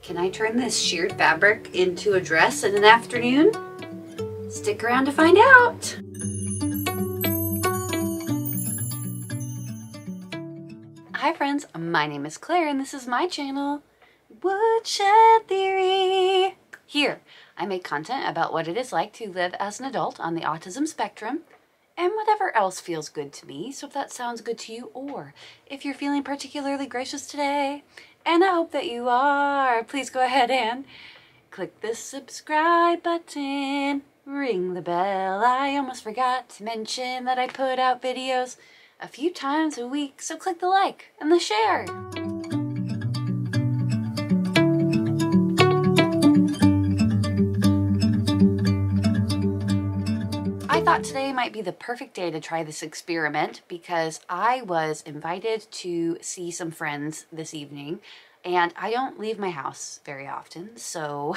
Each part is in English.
Can I turn this sheared fabric into a dress in an afternoon? Stick around to find out. Hi friends, my name is Claire and this is my channel, Woodshed Theory. Here, I make content about what it is like to live as an adult on the autism spectrum and whatever else feels good to me. So if that sounds good to you, or if you're feeling particularly gracious today, and I hope that you are, please go ahead and click the subscribe button, ring the bell. I almost forgot to mention that I put out videos a few times a week, so click the like and the share. I thought today might be the perfect day to try this experiment because I was invited to see some friends this evening and I don't leave my house very often, so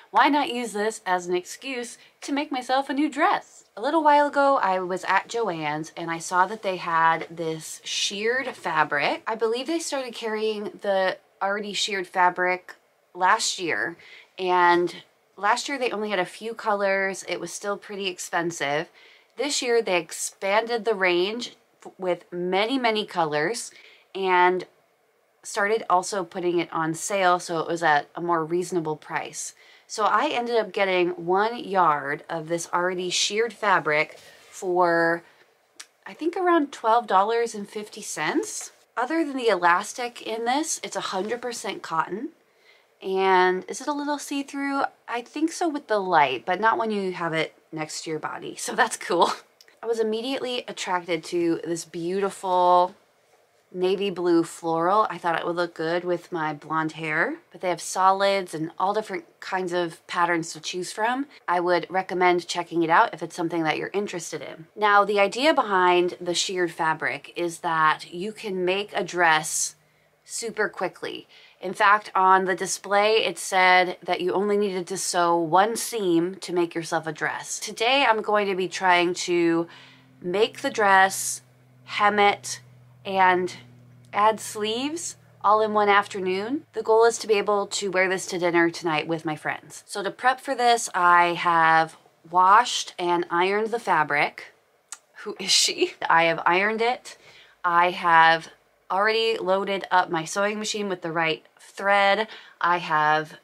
why not use this as an excuse to make myself a new dress? A little while ago, I was at Joann's and I saw that they had this sheared fabric. I believe they started carrying the already sheared fabric last year, and last year they only had a few colors. It was still pretty expensive. This year they expanded the range with many colors and started also putting it on sale, so it was at a more reasonable price. So I ended up getting 1 yard of this already sheared fabric for, I think, around $12.50. Other than the elastic in this, it's 100% cotton. And is it a little see-through? I think so with the light, but not when you have it next to your body. So that's cool. I was immediately attracted to this beautiful navy blue floral. I thought it would look good with my blonde hair, but they have solids and all different kinds of patterns to choose from. I would recommend checking it out if it's something that you're interested in. Now, the idea behind the sheared fabric is that you can make a dress super quickly. In fact, on the display, it said that you only needed to sew 1 seam to make yourself a dress. Today, I'm going to be trying to make the dress, hem it, and add sleeves all in one afternoon. The goal is to be able to wear this to dinner tonight with my friends. So to prep for this, I have washed and ironed the fabric. Who is she? I have ironed it. I have already loaded up my sewing machine with the right thread. I have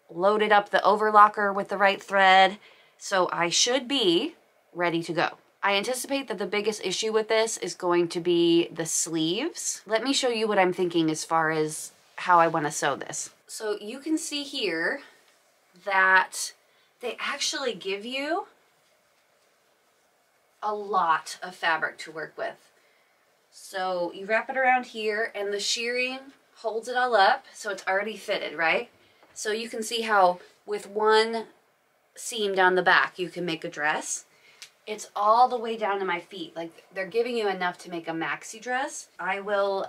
loaded up the overlocker with the right thread. So I should be ready to go. I anticipate that the biggest issue with this is going to be the sleeves. Let me show you what I'm thinking as far as how I want to sew this. So you can see here that they actually give you a lot of fabric to work with. So you wrap it around here and the shearing holds it all up, so it's already fitted, right? So you can see how with 1 seam down the back you can make a dress. It's all the way down to my feet. Like, they're giving you enough to make a maxi dress. I will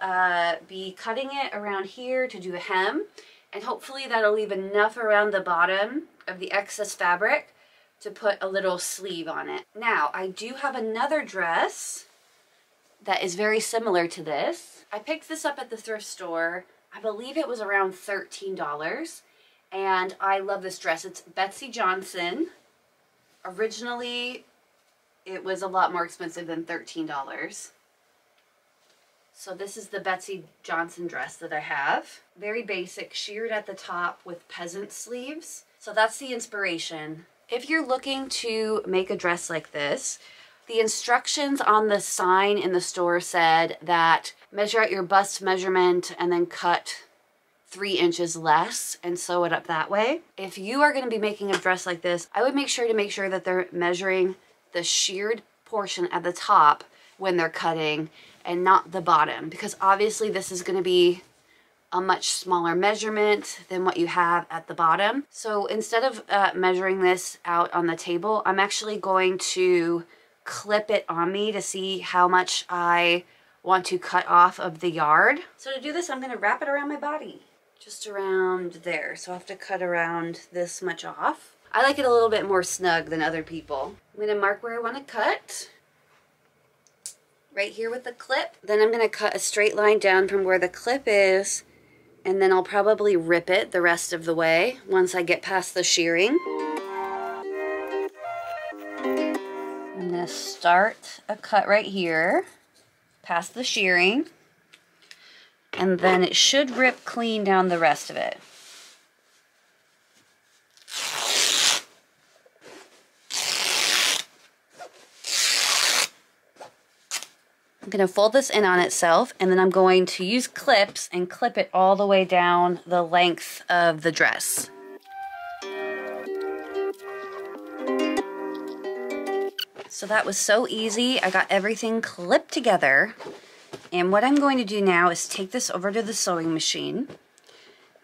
be cutting it around here to do a hem, and hopefully that'll leave enough around the bottom of the excess fabric to put a little sleeve on it. Now, I do have another dress that is very similar to this. I picked this up at the thrift store. I believe it was around $13, and I love this dress. It's Betsy Johnson. Originally, it was a lot more expensive than $13. So this is the Betsy Johnson dress that I have. Very basic, sheared at the top with peasant sleeves. So that's the inspiration. If you're looking to make a dress like this, the instructions on the sign in the store said that measure out your bust measurement and then cut 3 inches less and sew it up that way. If you are going to be making a dress like this, I would make sure that they're measuring the sheared portion at the top when they're cutting and not the bottom, because obviously this is going to be a much smaller measurement than what you have at the bottom. So instead of measuring this out on the table, I'm actually going to clip it on me to see how much I want to cut off of the yard. So to do this, I'm going to wrap it around my body, just around there. So I have to cut around this much off. I like it a little bit more snug than other people. I'm going to mark where I want to cut. Right here with the clip. Then I'm going to cut a straight line down from where the clip is And then I'll probably rip it the rest of the way once I get past the shearing. I'm gonna start a cut right here, past the shearing, and then it should rip clean down the rest of it. I'm going to fold this in on itself, and then I'm going to use clips and clip it all the way down the length of the dress. So that was so easy. I got everything clipped together. And what I'm going to do now is take this over to the sewing machine.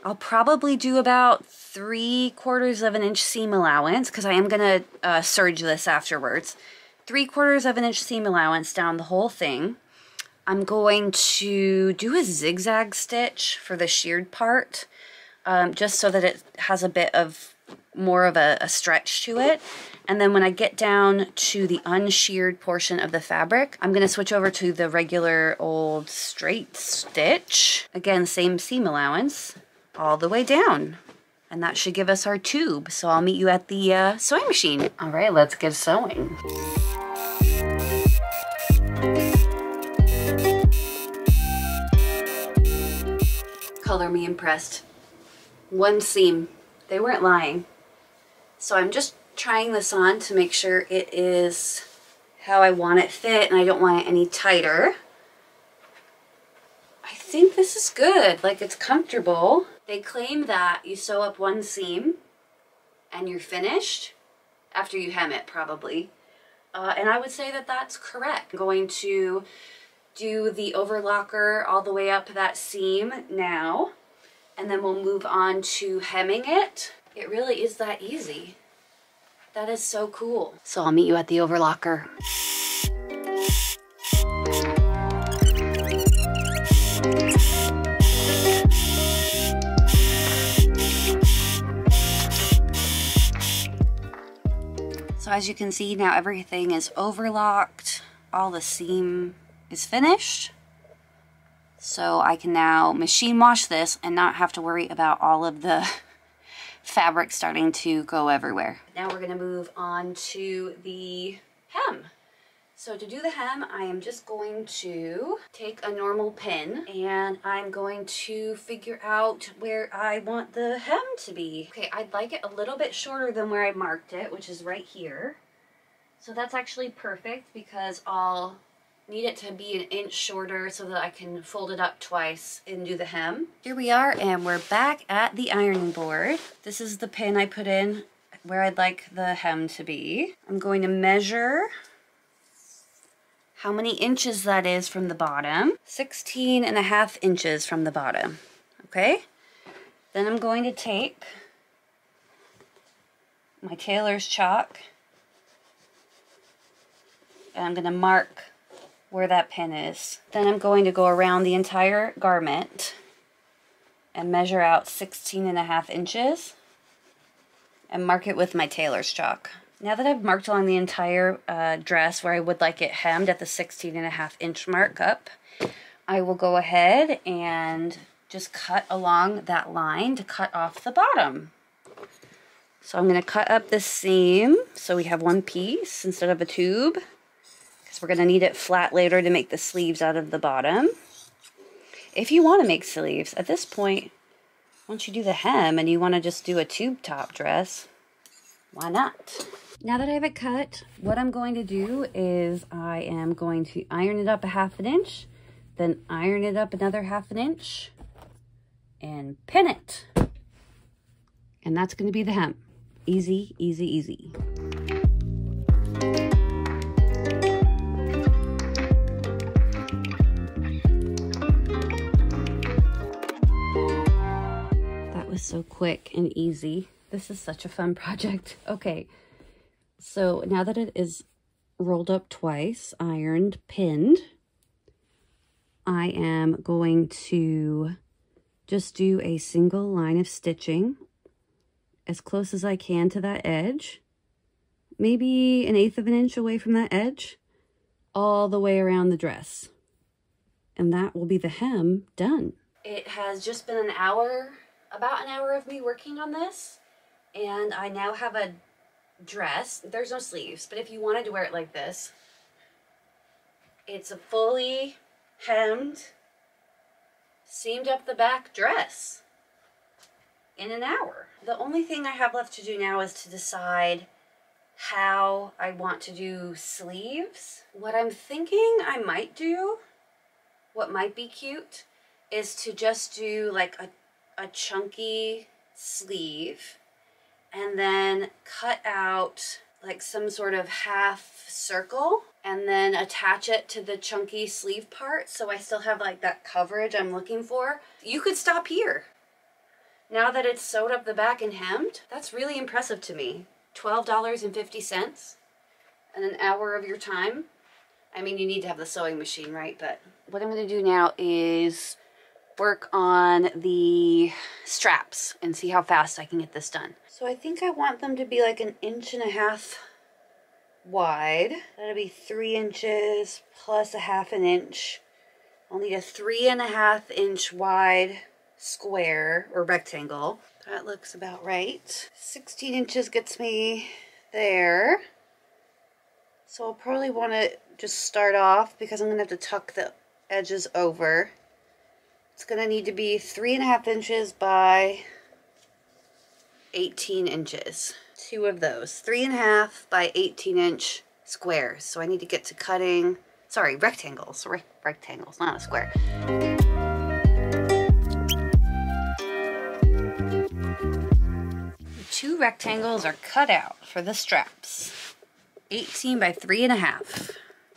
I'll probably do about 3/4 of an inch seam allowance, because I am going to serge this afterwards. 3/4 of an inch seam allowance down the whole thing. I'm going to do a zigzag stitch for the sheared part, just so that it has a bit of more of a stretch to it. And then when I get down to the unsheared portion of the fabric, I'm going to switch over to the regular old straight stitch. Again, same seam allowance all the way down. And that should give us our tube. So I'll meet you at the sewing machine. All right, let's get sewing. Color me impressed. One seam. They weren't lying. So I'm just trying this on to make sure it is how I want it fit, and I don't want it any tighter. I think this is good. Like, it's comfortable. They claim that you sew up one seam and you're finished after you hem it, probably. And I would say that that's correct. I'm going to do the overlocker all the way up that seam now, and then we'll move on to hemming it. It really is that easy. That is so cool. So I'll meet you at the overlocker. So as you can see, now everything is overlocked. All the seam is finished. So I can now machine wash this and not have to worry about all of the fabric starting to go everywhere. Now we're going to move on to the hem. So to do the hem, I am just going to take a normal pin and I'm going to figure out where I want the hem to be. Okay, I'd like it a little bit shorter than where I marked it, which is right here. So that's actually perfect because I'll need it to be an inch shorter so that I can fold it up twice and do the hem. Here we are, and we're back at the ironing board. This is the pin I put in where I'd like the hem to be. I'm going to measure how many inches that is from the bottom. 16.5 inches from the bottom, okay? Then I'm going to take my tailor's chalk and I'm gonna mark where that pin is. Then I'm going to go around the entire garment and measure out 16.5 inches and mark it with my tailor's chalk. Now that I've marked along the entire dress where I would like it hemmed at the 16.5 inch markup, I will go ahead and just cut along that line to cut off the bottom. So I'm going to cut up this seam so we have one piece instead of a tube, because we're going to need it flat later to make the sleeves out of the bottom. If you want to make sleeves, at this point, once you do the hem and you want to just do a tube top dress, why not? Now that I have it cut, what I'm going to do is I am going to iron it up 1/2 inch, then iron it up another 1/2 inch, and pin it. And that's going to be the hem. Easy, easy, easy. That was so quick and easy. This is such a fun project. Okay, so now that it is rolled up twice, ironed, pinned, I am going to just do a single line of stitching as close as I can to that edge, maybe 1/8 of an inch away from that edge, all the way around the dress. And that will be the hem done. It has just been an hour, about an hour of me working on this, and I now have a dress. There's no sleeves, but if you wanted to wear it like this, it's a fully hemmed, seamed up the back dress in an hour. The only thing I have left to do now is to decide how I want to do sleeves. What I'm thinking I might do, what might be cute, is to just do like a chunky sleeve and then cut out like some sort of half circle and then attach it to the chunky sleeve part so I still have like that coverage I'm looking for. You could stop here. Now that it's sewed up the back and hemmed, that's really impressive to me. $12.50 and an hour of your time. I mean, you need to have the sewing machine, right? But what I'm going to do now is work on the straps and see how fast I can get this done. So I think I want them to be like 1.5 inches wide. That'll be 3 inches plus 1/2 inch. I'll need a 3.5 inch wide square or rectangle. That looks about right. 16 inches gets me there. So I'll probably want to just start off because I'm going to have to tuck the edges over. It's going to need to be 3.5 inches by 18 inches. 2 of those. 3.5 by 18 inch squares. So I need to get to cutting, sorry, rectangles. Rectangles, not a square. The 2 rectangles are cut out for the straps. 18 by 3.5.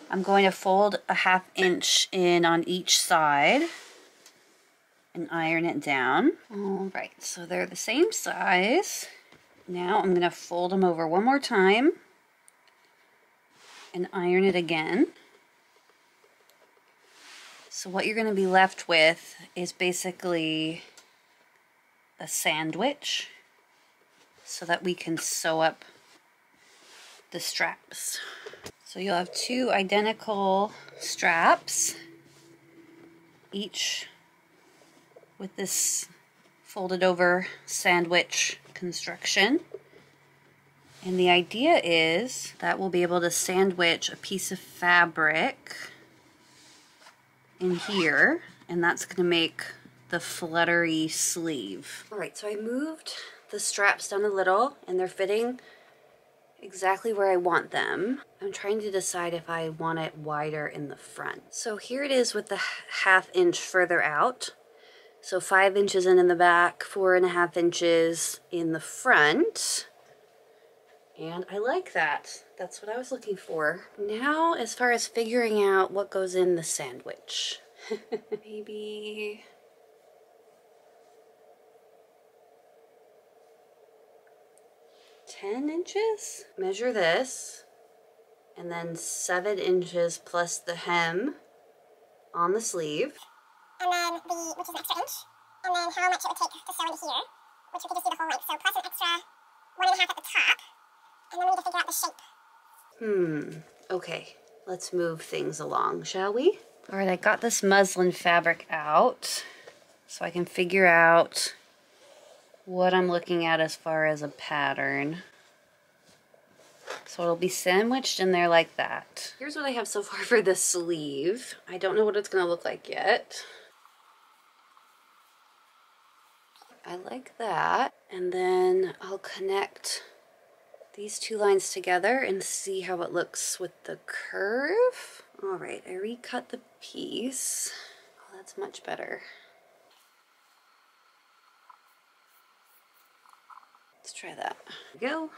I'm going to fold 1/2 inch in on each side and iron it down. All right, so they're the same size. Now I'm gonna fold them over one more time and iron it again. So what you're gonna be left with is basically a sandwich so that we can sew up the straps. So you'll have 2 identical straps, each with this folded over sandwich construction. And the idea is that we'll be able to sandwich a piece of fabric in here, and that's going to make the fluttery sleeve. All right, so I moved the straps down a little and they're fitting exactly where I want them. I'm trying to decide if I want it wider in the front. So here it is with the 1/2 inch further out. So 5 inches in the back, 4.5 inches in the front. And I like that. That's what I was looking for. Now, as far as figuring out what goes in the sandwich. Maybe 10 inches? Measure this. And then 7 inches plus the hem on the sleeve. And then which is an extra inch, and then how much it would take to sew into here, which we could just do the whole length. So plus an extra 1.5 at the top, and then we need to figure out the shape. Okay, let's move things along, shall we? All right, I got this muslin fabric out so I can figure out what I'm looking at as far as a pattern. So it'll be sandwiched in there like that. Here's what I have so far for the sleeve. I don't know what it's gonna look like yet. I like that. And then I'll connect these 2 lines together and see how it looks with the curve. All right, I recut the piece. Oh, that's much better. Let's try that. There we go.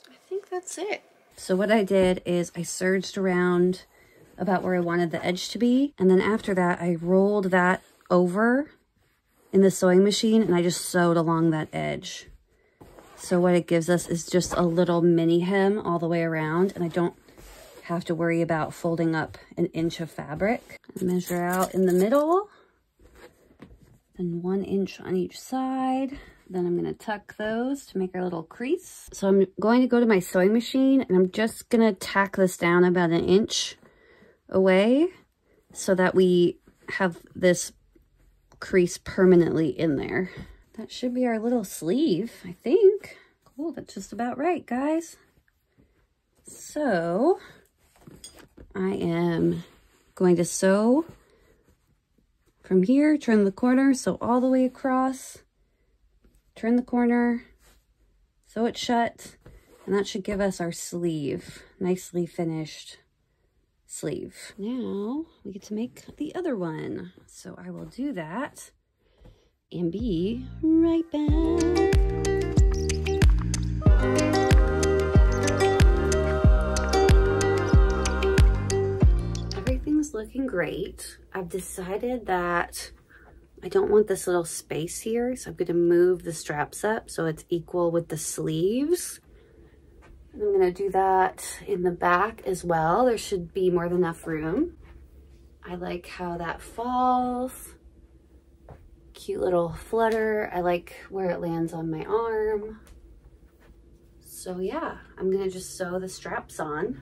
I think that's it. So what I did is I serged around about where I wanted the edge to be, and then after that I rolled that over in the sewing machine and I just sewed along that edge. So what it gives us is just a little mini hem all the way around, and I don't have to worry about folding up 1 inch of fabric. I measure out in the middle and 1 inch on each side. Then I'm gonna tuck those to make our little crease. So I'm going to go to my sewing machine and I'm just gonna tack this down about 1 inch away so that we have this crease permanently in there. That should be our little sleeve, I think. Cool, that's just about right, guys. So I am going to sew from here, turn the corner, sew all the way across, turn the corner, sew it shut, and that should give us our sleeve, nicely finished sleeve. Now we get to make the other one. So I will do that and be right back. Everything's looking great. I've decided that I don't want this little space here, so I'm going to move the straps up so it's equal with the sleeves. And I'm going to do that in the back as well. There should be more than enough room. I like how that falls. Cute little flutter. I like where it lands on my arm. So yeah, I'm going to just sew the straps on.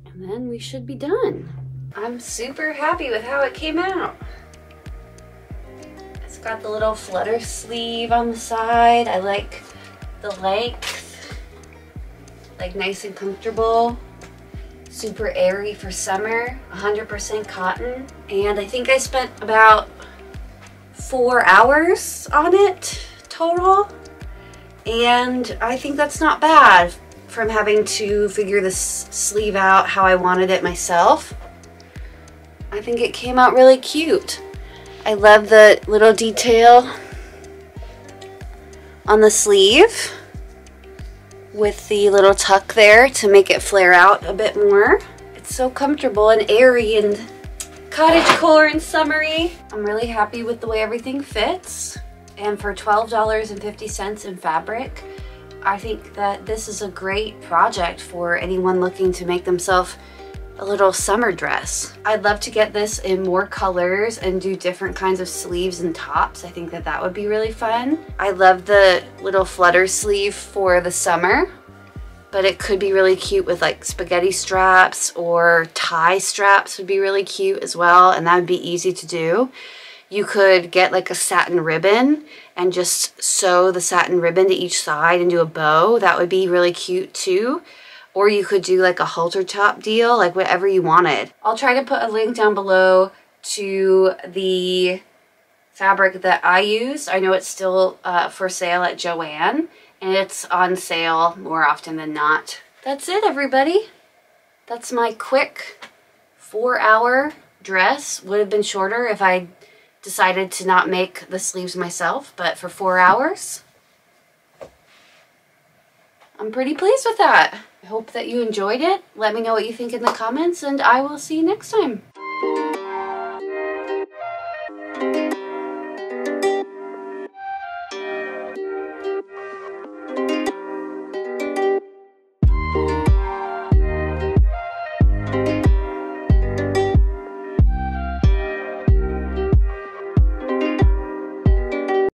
And then we should be done. I'm super happy with how it came out. It's got the little flutter sleeve on the side. I like the length, like nice and comfortable, super airy for summer, 100% cotton. And I think I spent about 4 hours on it total. And I think that's not bad from having to figure this sleeve out how I wanted it myself. I think it came out really cute. I love the little detail on the sleeve with the little tuck there to make it flare out a bit more. It's so comfortable and airy and cottagecore and summery. I'm really happy with the way everything fits. And for $12.50 in fabric, I think that this is a great project for anyone looking to make themselves a little summer dress. I'd love to get this in more colors and do different kinds of sleeves and tops. I think that that would be really fun. I love the little flutter sleeve for the summer, but it could be really cute with like spaghetti straps, or tie straps would be really cute as well, and that would be easy to do. You could get like a satin ribbon and just sew the satin ribbon to each side and do a bow. That would be really cute too. Or you could do like a halter top deal, like whatever you wanted. I'll try to put a link down below to the fabric that I used. I know it's still for sale at Joann, and it's on sale more often than not. That's it, everybody. That's my quick 4-hour dress. Would have been shorter if I decided to not make the sleeves myself, but for 4 hours, I'm pretty pleased with that. I hope that you enjoyed it. Let me know what you think in the comments, and I will see you next time.